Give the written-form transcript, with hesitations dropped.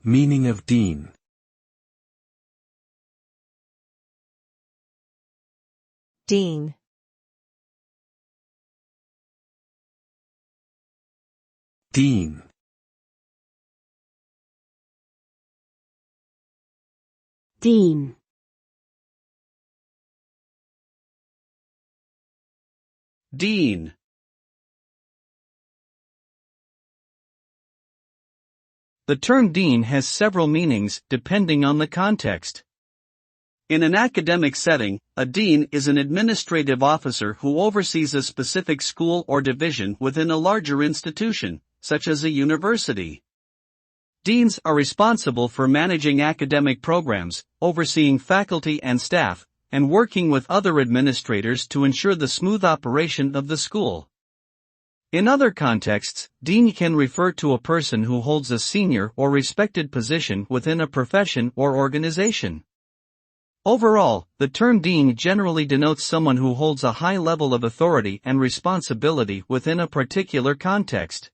Meaning of dean. Dean. Dean. Dean. Dean. The term dean has several meanings, depending on the context. In an academic setting, a dean is an administrative officer who oversees a specific school or division within a larger institution, such as a university. Deans are responsible for managing academic programs, overseeing faculty and staff, and working with other administrators to ensure the smooth operation of the school. In other contexts, dean can refer to a person who holds a senior or respected position within a profession or organization. Overall, the term dean generally denotes someone who holds a high level of authority and responsibility within a particular context.